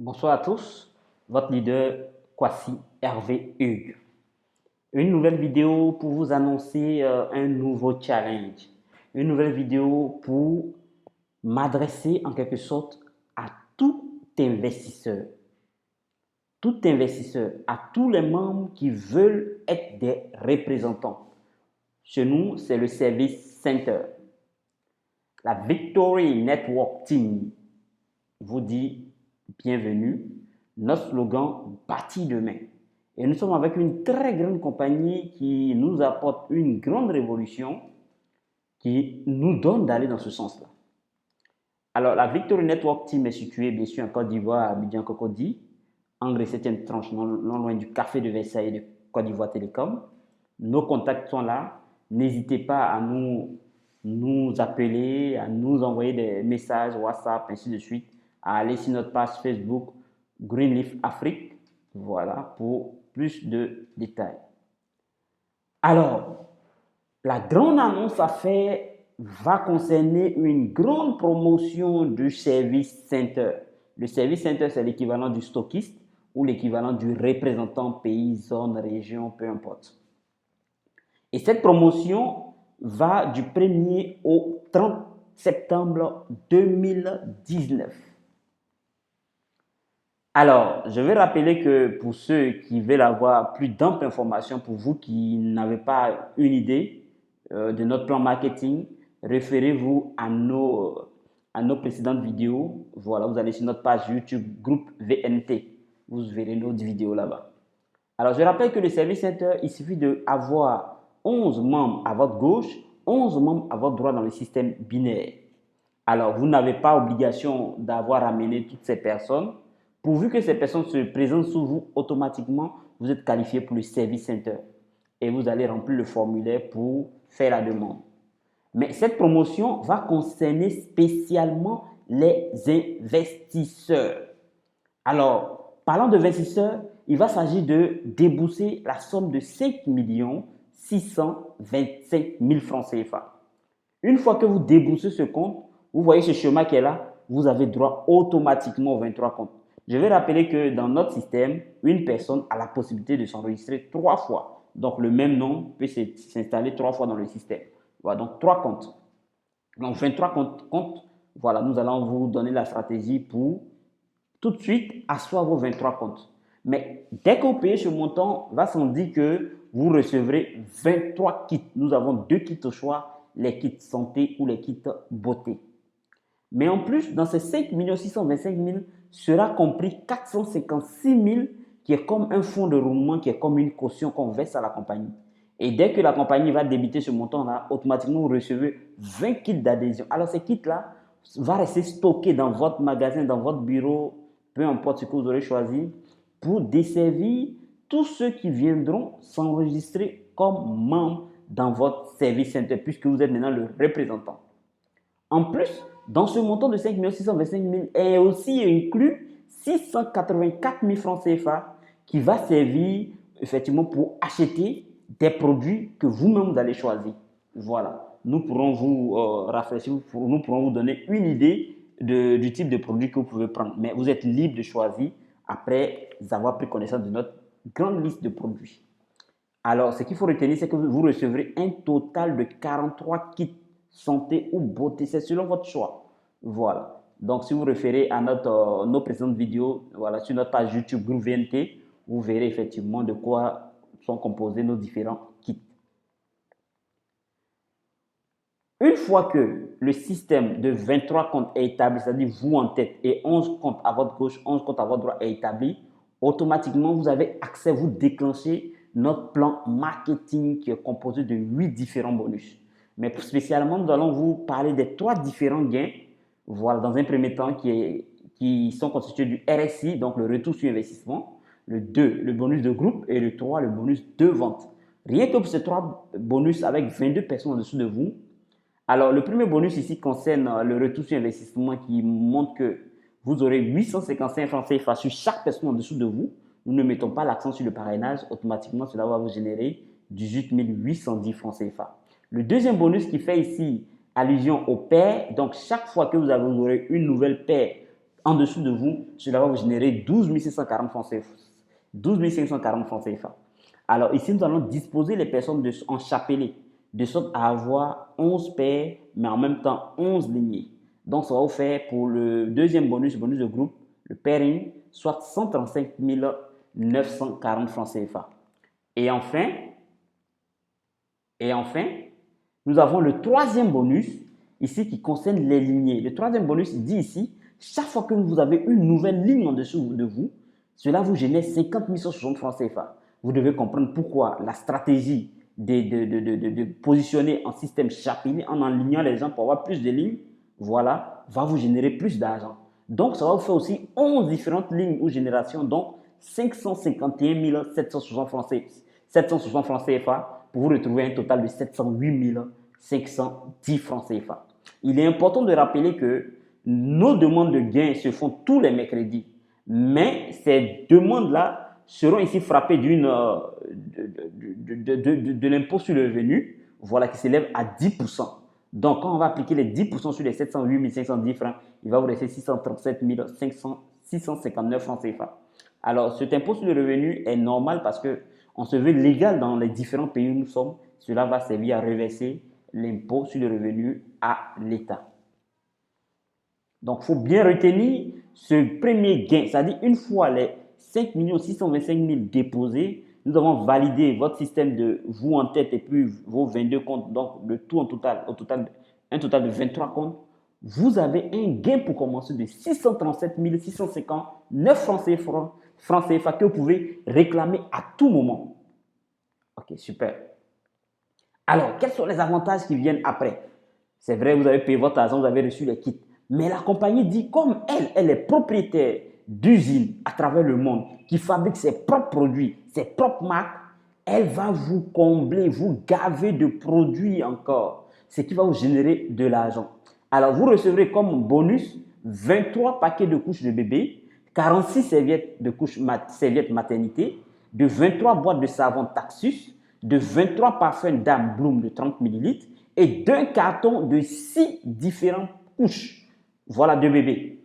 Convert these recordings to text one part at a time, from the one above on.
Bonsoir à tous, votre leader Kwasi Hervé Hugues. Une nouvelle vidéo pour vous annoncer un nouveau challenge. Une nouvelle vidéo pour m'adresser en quelque sorte à tout investisseur. Tout investisseur, à tous les membres qui veulent être des représentants. Chez nous, c'est le Service Center. La Victory Network Team vous dit bienvenue. Notre slogan bâti demain. Et nous sommes avec une très grande compagnie qui nous apporte une grande révolution qui nous donne d'aller dans ce sens-là. Alors, la Victory Network Team est située bien sûr en Côte d'Ivoire, à Abidjan Cocody, angle 7e tranche, non loin du café de Versailles et de Côte d'Ivoire Télécom. Nos contacts sont là. N'hésitez pas à nous appeler, à nous envoyer des messages WhatsApp, ainsi de suite, à aller sur notre page Facebook Greenleaf Afrique, voilà, pour plus de détails. Alors, la grande annonce à faire va concerner une grande promotion du Service Center. Le Service Center, c'est l'équivalent du stockiste ou l'équivalent du représentant pays, zone, région, peu importe. Et cette promotion va du 1er au 30 septembre 2019. Alors, je vais rappeler que pour ceux qui veulent avoir plus d'amples informations, pour vous qui n'avez pas une idée de notre plan marketing, référez-vous à nos précédentes vidéos. Voilà, vous allez sur notre page YouTube groupe VNT. Vous verrez notre vidéo là-bas. Alors, je rappelle que le Service Center, il suffit d'avoir 11 membres à votre gauche, 11 membres à votre droite dans le système binaire. Alors, vous n'avez pas obligation d'avoir amené toutes ces personnes. Pourvu que ces personnes se présentent sous vous, automatiquement, vous êtes qualifié pour le Service Center. Et vous allez remplir le formulaire pour faire la demande. Mais cette promotion va concerner spécialement les investisseurs. Alors, parlant d'investisseurs, il va s'agir de débourser la somme de 5 625 000 francs CFA. Une fois que vous déboursez ce compte, vous voyez ce schéma qui est là, vous avez droit automatiquement aux 23 comptes. Je vais rappeler que dans notre système, une personne a la possibilité de s'enregistrer 3 fois. Donc, le même nom peut s'installer 3 fois dans le système. Voilà, donc 3 comptes. Donc, 23 comptes. Voilà, nous allons vous donner la stratégie pour tout de suite asseoir vos 23 comptes. Mais dès que vous payez ce montant, va sans dire que vous recevrez 23 kits. Nous avons 2 kits au choix, les kits santé ou les kits beauté. Mais en plus, dans ces 5 625 000 sera compris 456 000 qui est comme un fonds de roulement, qui est comme une caution qu'on verse à la compagnie. Et dès que la compagnie va débiter ce montant-là, automatiquement, vous recevez 20 kits d'adhésion. Alors, ces kits-là vont rester stockés dans votre magasin, dans votre bureau, peu importe ce que vous aurez choisi, pour desservir tous ceux qui viendront s'enregistrer comme membres dans votre service center, puisque vous êtes maintenant le représentant. En plus, dans ce montant de 5 625 000 est aussi inclus 684 000 francs CFA qui va servir effectivement pour acheter des produits que vous-même vous allez choisir. Voilà. Nous pourrons vous rafraîchir, nous pourrons vous donner une idée du type de produit que vous pouvez prendre. Mais vous êtes libre de choisir après avoir pris connaissance de notre grande liste de produits. Alors, ce qu'il faut retenir, c'est que vous recevrez un total de 43 kits santé ou beauté. C'est selon votre choix. Voilà. Donc, si vous référez à nos précédentes vidéos, voilà, sur notre page YouTube Groupe VNT, vous verrez effectivement de quoi sont composés nos différents kits. Une fois que le système de 23 comptes est établi, c'est-à-dire vous en tête et 11 comptes à votre gauche, 11 comptes à votre droite est établi, automatiquement, vous avez accès, vous déclenchez notre plan marketing qui est composé de 8 différents bonus. Mais spécialement, nous allons vous parler des 3 différents gains. Voilà, dans un premier temps, qui sont constitués du RSI, donc le retour sur investissement, le 2, le bonus de groupe, et le 3, le bonus de vente. Rien que pour ces 3 bonus avec 22 personnes en dessous de vous. Alors, le premier bonus ici concerne le retour sur investissement qui montre que vous aurez 855 francs CFA sur chaque personne en dessous de vous. Nous ne mettons pas l'accent sur le parrainage. Automatiquement, cela va vous générer 18 810 francs CFA. Le deuxième bonus qui fait ici allusion aux paires. Donc, chaque fois que vous aurez une nouvelle paire En dessous de vous, cela va vous générer 12 540 francs CFA. 12 540 francs CFA. Alors ici, nous allons disposer les personnes en chapelet, de sorte à avoir 11 paires, mais en même temps 11 lignées. Donc, ça va vous faire pour le deuxième bonus, bonus de groupe, le pairing, soit 135 940 francs CFA. Et enfin, nous avons le troisième bonus, ici, qui concerne les lignées. Le troisième bonus dit ici, chaque fois que vous avez une nouvelle ligne en dessous de vous, cela vous génère 50 160 francs CFA. Vous devez comprendre pourquoi la stratégie de positionner en système chapelet, en alignant les gens pour avoir plus de lignes, voilà, va vous générer plus d'argent. Donc, ça va vous faire aussi 11 différentes lignes ou générations, donc 551 760 francs CFA pour vous retrouver un total de 708 510 francs CFA. Il est important de rappeler que nos demandes de gains se font tous les mercredis, mais ces demandes-là seront ici frappées de l'impôt sur le revenu, voilà, qui s'élève à 10%. Donc, quand on va appliquer les 10% sur les 708 510 francs, il va vous rester 637 659 francs CFA. Alors, cet impôt sur le revenu est normal parce qu'on se veut légal dans les différents pays où nous sommes. Cela va servir à reverser l'impôt sur le revenu à l'État. Donc, il faut bien retenir ce premier gain, c'est-à-dire une fois les 5 625 000 déposés, nous avons validé votre système de vous en tête et puis vos 22 comptes, donc le tout un total de 23 comptes. Vous avez un gain pour commencer de 637 659 francs CFA que vous pouvez réclamer à tout moment. Ok, super. Alors, quels sont les avantages qui viennent après? C'est vrai, vous avez payé votre argent, vous avez reçu les kits. Mais la compagnie dit, comme elle est propriétaire d'usines à travers le monde qui fabriquent ses propres produits, ses propres marques, elle va vous combler, vous gaver de produits encore, ce qui va vous générer de l'argent. Alors, vous recevrez comme bonus 23 paquets de couches de bébé, 46 serviettes maternité, de 23 boîtes de savon Taxus, de 23 parfums Dame Bloom de 30 ml et d'un carton de 6 différentes couches, voilà, de bébé.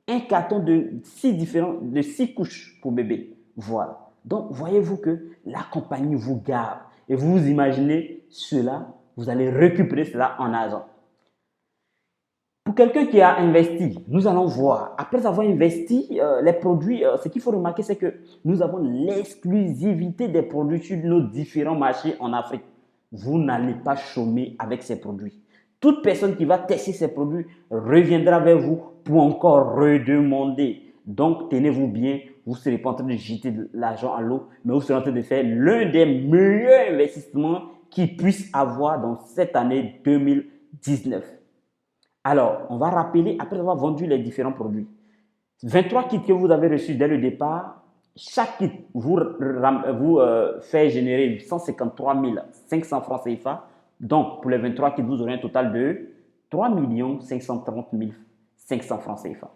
Un carton de 6 couches pour bébé. Voilà. Donc, voyez-vous que la compagnie vous garde. Et vous imaginez cela, vous allez récupérer cela en argent. Pour quelqu'un qui a investi, nous allons voir. Après avoir investi, les produits, ce qu'il faut remarquer, c'est que nous avons l'exclusivité des produits sur nos différents marchés en Afrique. Vous n'allez pas chômer avec ces produits. Toute personne qui va tester ces produits reviendra vers vous pour encore redemander. Donc, tenez-vous bien, vous ne serez pas en train de jeter de l'argent à l'eau, mais vous serez en train de faire l'un des meilleurs investissements qu'il puisse avoir dans cette année 2019. Alors, on va rappeler, après avoir vendu les différents produits, 23 kits que vous avez reçus dès le départ, chaque kit vous fait générer 153 500 francs CFA. Donc, pour les 23 kits, vous aurez un total de 3 530 500 francs CFA.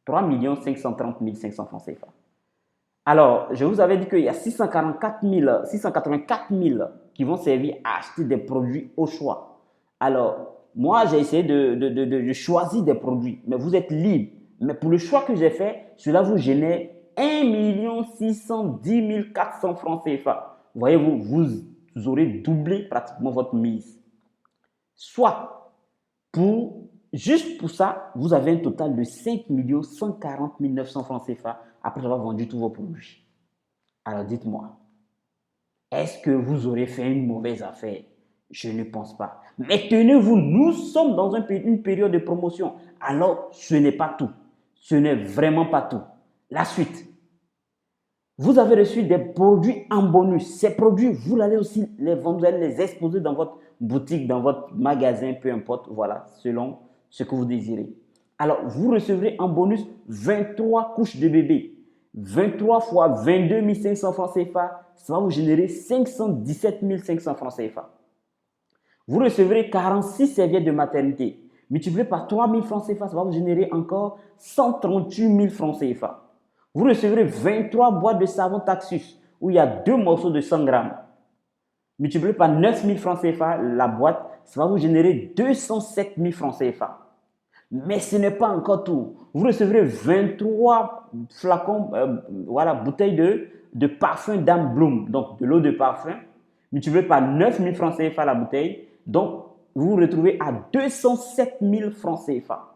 3 530 500 francs CFA. Alors, je vous avais dit qu'il y a 684 000 qui vont servir à acheter des produits au choix. Alors, moi, j'ai essayé de choisir des produits, mais vous êtes libre. Mais pour le choix que j'ai fait, cela vous génère 1 610 400 francs CFA. Voyez-vous, vous aurez doublé pratiquement votre mise. Soit, juste pour ça, vous avez un total de 5 140 900 francs CFA après avoir vendu tous vos produits. Alors dites-moi, est-ce que vous aurez fait une mauvaise affaire? Je ne pense pas. Mais tenez-vous, nous sommes dans une période de promotion. Alors, ce n'est pas tout. Ce n'est vraiment pas tout. La suite. Vous avez reçu des produits en bonus. Ces produits, vous allez aussi les vendre, vous allez les exposer dans votre boutique, dans votre magasin, peu importe, voilà, selon ce que vous désirez. Alors, vous recevrez en bonus 23 couches de bébé. 23 fois 22 500 francs CFA, ça va vous générer 517 500 francs CFA. Vous recevrez 46 serviettes de maternité. Multiplié par 3 000 francs CFA, ça va vous générer encore 138 000 francs CFA. Vous recevrez 23 boîtes de savon Taxus, où il y a 2 morceaux de 100 grammes. Multiplié par 9 000 francs CFA, la boîte, ça va vous générer 207 000 francs CFA. Mais ce n'est pas encore tout. Vous recevrez 23 flacons, voilà, bouteilles de parfum Dame Bloom, donc de l'eau de parfum, multiplié par 9 000 francs CFA la bouteille. Donc, vous vous retrouvez à 207 000 francs CFA.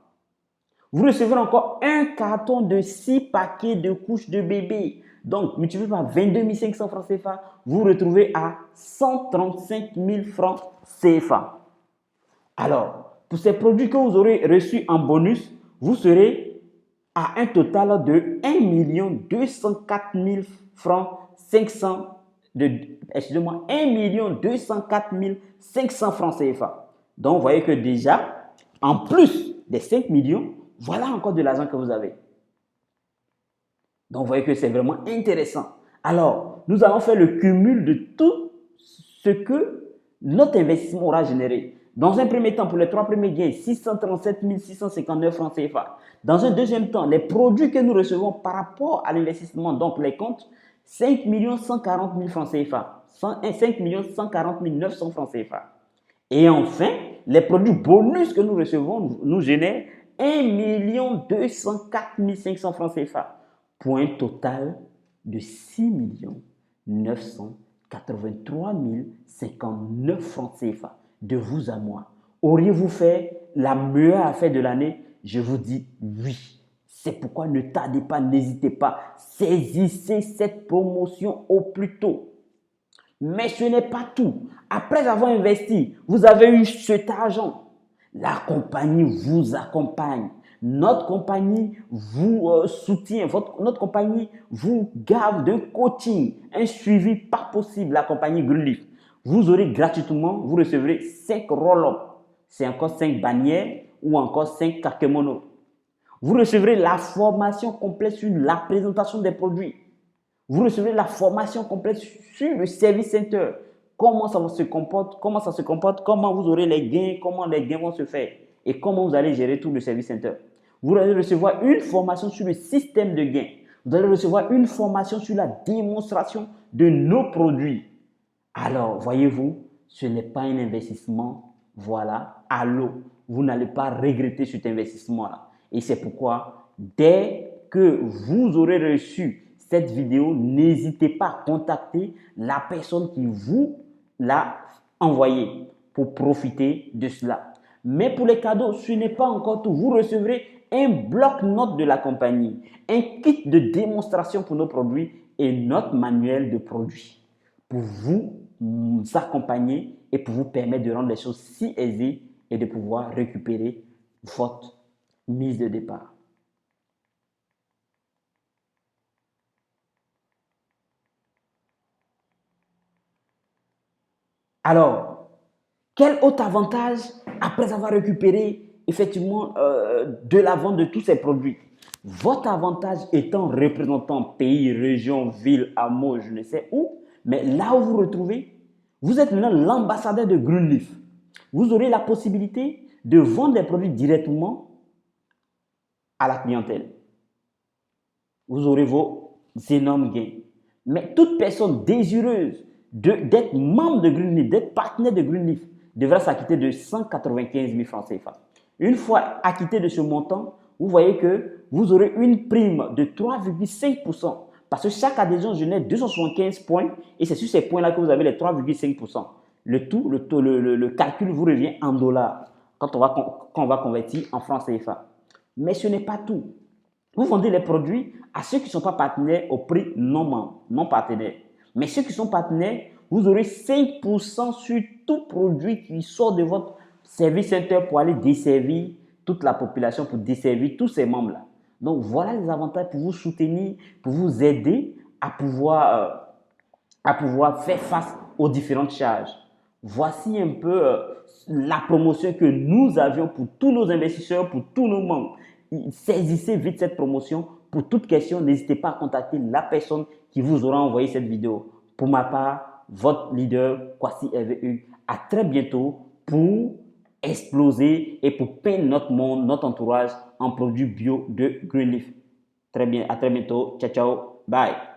Vous recevrez encore un carton de 6 paquets de couches de bébé. Donc, multiplié par 22 500 francs CFA, vous vous retrouvez à 135 000 francs CFA. Alors, pour ces produits que vous aurez reçus en bonus, vous serez à un total de 1 204 000 francs 500 excusez-moi, 1 204 500 francs CFA. Donc, vous voyez que déjà, en plus des 5 millions, voilà encore de l'argent que vous avez. Donc, vous voyez que c'est vraiment intéressant. Alors, nous allons faire le cumul de tout ce que notre investissement aura généré. Dans un premier temps, pour les 3 premiers gains, 637 659 francs CFA. Dans un deuxième temps, les produits que nous recevons par rapport à l'investissement, donc les comptes, 5 140 000 francs CFA, 5 140 900 francs CFA. Et enfin, les produits bonus que nous recevons nous génèrent 1 204 500 francs CFA pour un total de 6 983 059 francs CFA de vous à moi. Auriez-vous fait la meilleure affaire de l'année? Je vous dis oui. C'est pourquoi ne tardez pas, n'hésitez pas. Saisissez cette promotion au plus tôt. Mais ce n'est pas tout. Après avoir investi, vous avez eu cet argent. La compagnie vous accompagne. Notre compagnie vous soutient. Notre compagnie vous garde d'un coaching, un suivi pas possible. La compagnie Greenleaf. Vous aurez gratuitement, vous recevrez 5 roll-up. C'est encore 5 bannières ou encore 5 kakemono. Vous recevrez la formation complète sur la présentation des produits. Vous recevrez la formation complète sur le service center. Comment ça se comporte, comment vous aurez les gains, comment les gains vont se faire et comment vous allez gérer tout le service center. Vous allez recevoir une formation sur le système de gains. Vous allez recevoir une formation sur la démonstration de nos produits. Alors, voyez-vous, ce n'est pas un investissement, voilà, à l'eau. Vous n'allez pas regretter cet investissement-là. Et c'est pourquoi, dès que vous aurez reçu cette vidéo, n'hésitez pas à contacter la personne qui vous l'a envoyée pour profiter de cela. Mais pour les cadeaux, ce n'est pas encore tout. Vous recevrez un bloc-notes de la compagnie, un kit de démonstration pour nos produits et notre manuel de produits pour vous accompagner et pour vous permettre de rendre les choses si aisées et de pouvoir récupérer votre mise de départ. Alors, quel autre avantage après avoir récupéré effectivement de la vente de tous ces produits? Votre avantage étant représentant pays, région, ville, hameau, je ne sais où, mais là où vous vous retrouvez, vous êtes maintenant l'ambassadeur de Greenleaf. Vous aurez la possibilité de vendre des produits directement à la clientèle. Vous aurez vos énormes gains. Mais toute personne désireuse d'être membre de Greenleaf, d'être partenaire de Greenleaf, devra s'acquitter de 195 000 francs CFA. Une fois acquitté de ce montant, vous voyez que vous aurez une prime de 3,5%. Parce que chaque adhésion génère 275 points et c'est sur ces points-là que vous avez les 3,5%. Le calcul vous revient en dollars quand on va convertir en francs CFA. Mais ce n'est pas tout. Vous vendez les produits à ceux qui ne sont pas partenaires au prix non partenaire. Mais ceux qui sont partenaires, vous aurez 5% sur tout produit qui sort de votre service center pour aller desservir toute la population, pour desservir tous ces membres-là. Donc, voilà les avantages pour vous soutenir, pour vous aider à pouvoir faire face aux différentes charges. Voici un peu la promotion que nous avions pour tous nos investisseurs, pour tous nos membres. Saisissez vite cette promotion. Pour toute question, n'hésitez pas à contacter la personne qui vous aura envoyé cette vidéo. Pour ma part, votre leader, Kwasi RVU. À très bientôt pour exploser et pour peindre notre monde, notre entourage en produits bio de Greenleaf. À très bientôt. Ciao, ciao. Bye.